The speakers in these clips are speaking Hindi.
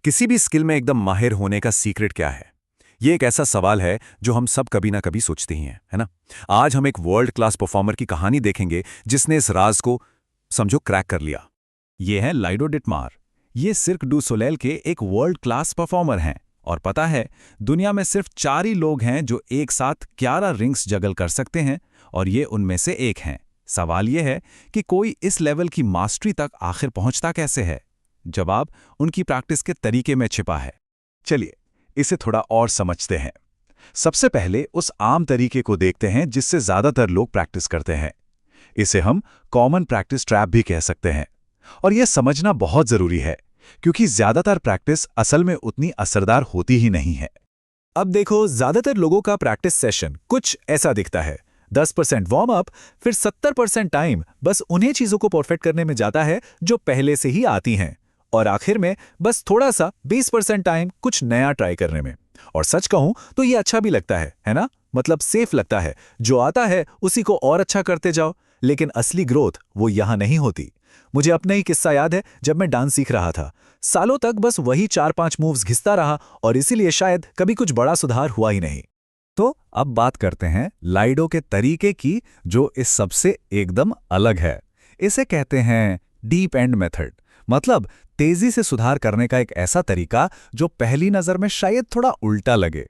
किसी भी स्किल में एकदम माहिर होने का सीक्रेट क्या है? ये एक ऐसा सवाल है जो हम सब कभी ना कभी सोचते ही हैं, है ना? आज हम एक वर्ल्ड क्लास परफॉर्मर की कहानी देखेंगे जिसने इस राज को समझो क्रैक कर लिया। ये है लाइडो डिटमार। ये सिर्क डू सोलेल के एक वर्ल्ड क्लास परफॉर्मर हैं और पता है, दुनिया में सिर्फ 4 ही लोग हैं जो एक साथ 11 रिंग्स जगल कर सकते हैं और ये उनमें से एक हैं। सवाल ये है कि कोई इस लेवल की मास्टरी तक आखिर पहुंचता कैसे है? जवाब उनकी प्रैक्टिस के तरीके में छिपा है। चलिए इसे थोड़ा और समझते हैं। सबसे पहले उस आम तरीके को देखते हैं जिससे ज्यादातर लोग प्रैक्टिस करते हैं। इसे हम कॉमन प्रैक्टिस ट्रैप भी कह सकते हैं। और यह समझना बहुत जरूरी है क्योंकि ज्यादातर प्रैक्टिस असल में उतनी असरदार होती ही नहीं है। अब देखो, ज्यादातर लोगों का प्रैक्टिस सेशन कुछ ऐसा दिखता है। 10% वार्म अप, फिर 70% टाइम बस उन्हीं चीजों को परफेक्ट करने में जाता है जो पहले से ही आती हैं, और आखिर में बस थोड़ा सा 20% टाइम कुछ नया ट्राई करने में। और सच कहूं तो ये अच्छा भी लगता है ना? मतलब सेफ लगता है, जो आता है उसी को और अच्छा करते जाओ। लेकिन असली ग्रोथ वो यहां नहीं होती। मुझे अपना ही किस्सा याद है, जब मैं डांस सीख रहा था। सालों तक बस वही 4-5 मूव्स घिसता रहा और इसीलिए शायद कभी कुछ बड़ा सुधार हुआ ही नहीं। तो अब बात करते हैं लाइडो के तरीके की, जो इस सबसे एकदम अलग है। इसे कहते हैं डीप एंड मेथड, मतलब तेजी से सुधार करने का एक ऐसा तरीका जो पहली नजर में शायद थोड़ा उल्टा लगे।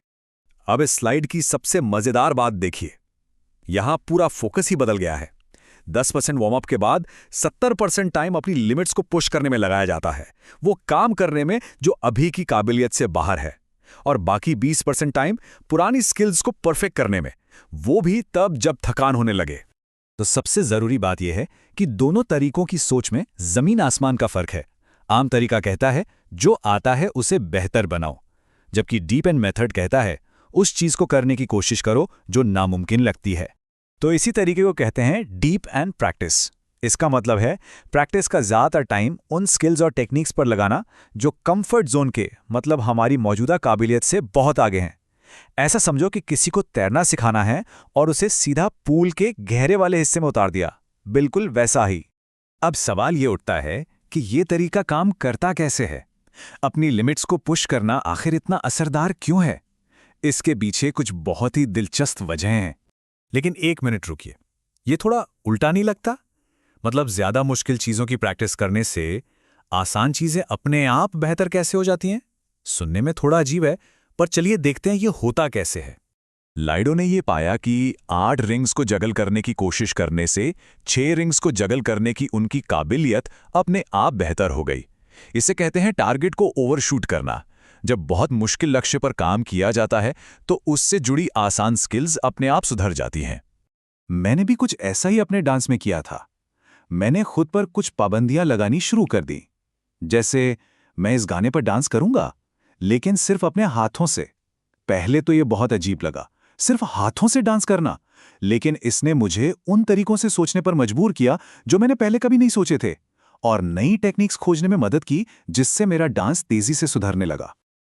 अब इस स्लाइड की सबसे मजेदार बात देखिए। यहां पूरा फोकस ही बदल गया है। 10% वार्म अप के बाद 70% टाइम अपनी लिमिट्स को पुश करने में लगाया जाता है, वो काम करने में जो अभी की काबिलियत से बाहर है। और बाकी 20% टाइम पुरानी स्किल्स को परफेक्ट करने में, वो भी तब जब थकान होने लगे। तो सबसे जरूरी बात यह है कि दोनों तरीकों की सोच में जमीन आसमान का फर्क है। आम तरीका कहता है जो आता है उसे बेहतर बनाओ, जबकि डीप एंड मेथड कहता है उस चीज को करने की कोशिश करो जो नामुमकिन लगती है। तो इसी तरीके को कहते हैं डीप एंड प्रैक्टिस। इसका मतलब है प्रैक्टिस का ज़्यादातर टाइम उन स्किल्स और टेक्निक्स पर लगाना जो कंफर्ट जोन के, मतलब हमारी मौजूदा काबिलियत से बहुत आगे हैं। ऐसा समझो कि किसी को तैरना सिखाना है और उसे सीधा पूल के गहरे वाले हिस्से में उतार दिया, बिल्कुल वैसा ही। अब सवाल ये उठता है कि ये तरीका काम करता कैसे है? अपनी लिमिट्स को पुश करना आखिर इतना असरदार क्यों है? इसके पीछे कुछ बहुत ही दिलचस्प वजहें हैं। लेकिन एक मिनट रुकिए, ये थोड़ा उल्टा नहीं लगता? मतलब ज्यादा मुश्किल चीजों की प्रैक्टिस करने से आसान चीजें अपने आप बेहतर कैसे हो जाती हैं? सुनने में थोड़ा अजीब है, पर चलिए देखते हैं ये होता कैसे है। लाइडो ने ये पाया कि 8 रिंग्स को जगल करने की कोशिश करने से 6 रिंग्स को जगल करने की उनकी काबिलियत अपने आप बेहतर हो गई। इसे कहते हैं टारगेट को ओवरशूट करना। जब बहुत मुश्किल लक्ष्य पर काम किया जाता है तो उससे जुड़ी आसान स्किल्स अपने आप सुधर जाती हैं। मैंने भी कुछ ऐसा ही अपने डांस में किया था। मैंने खुद पर कुछ पाबंदियां लगानी शुरू कर दी, जैसे मैं इस गाने पर डांस करूंगा लेकिन सिर्फ अपने हाथों से। पहले तो ये बहुत अजीब लगा, सिर्फ हाथों से डांस करना, लेकिन इसने मुझे उन तरीकों से सोचने पर मजबूर किया जो मैंने पहले कभी नहीं सोचे थे, और नई टेक्निक्स खोजने में मदद की जिससे मेरा डांस तेजी से सुधरने लगा।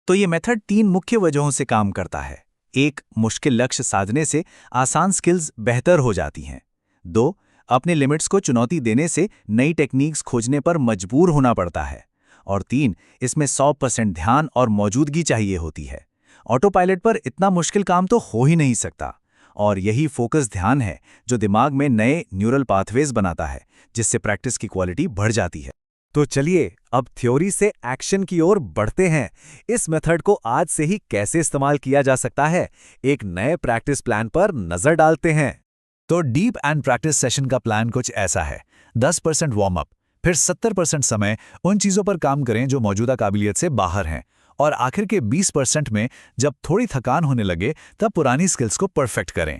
तो ये मेथड 3 मुख्य वजहों से काम करता है। 1, मुश्किल लक्ष्य साधने से आसान स्किल्स बेहतर हो जाती हैं। 2, अपने लिमिट्स को चुनौती देने से नई टेक्निक्स खोजने पर मजबूर होना पड़ता है। और 3, इसमें 100% ध्यान और मौजूदगी चाहिए होती है। ऑटो पायलट पर इतना मुश्किल काम तो हो ही नहीं सकता। और यही फोकस ध्यान है जो दिमाग में नए न्यूरल पाथवेज बनाता है, जिससे प्रैक्टिस की क्वालिटी बढ़ जाती है। तो चलिए अब थ्योरी से एक्शन की ओर बढ़ते हैं। इस मेथड को आज से ही कैसे इस्तेमाल किया जा सकता है, एक नए प्रैक्टिस प्लान पर नजर डालते हैं। तो डीप एंड प्रैक्टिस सेशन का प्लान कुछ ऐसा है। 10% वार्म अप, फिर 70% समय उन चीजों पर काम करें जो मौजूदा काबिलियत से बाहर हैं, और आखिर के 20% में जब थोड़ी थकान होने लगे तब पुरानी स्किल्स को परफेक्ट करें।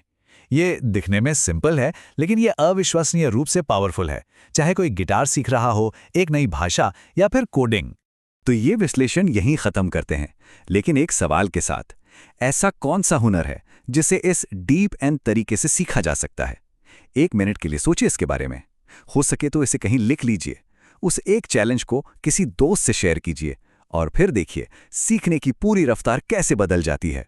ये दिखने में सिंपल है, लेकिन ये अविश्वसनीय रूप से पावरफुल है, चाहे कोई गिटार सीख रहा हो, एक नई भाषा या फिर कोडिंग। तो ये विश्लेषण यहीं खत्म करते हैं, लेकिन एक सवाल के साथ। ऐसा कौन सा हुनर है जिसे इस डीप एंड तरीके से सीखा जा सकता है? 1 मिनट के लिए सोचिए इसके बारे में। हो सके तो इसे कहीं लिख लीजिए। उस एक चैलेंज को किसी दोस्त से शेयर कीजिए और फिर देखिए सीखने की पूरी रफ्तार कैसे बदल जाती है।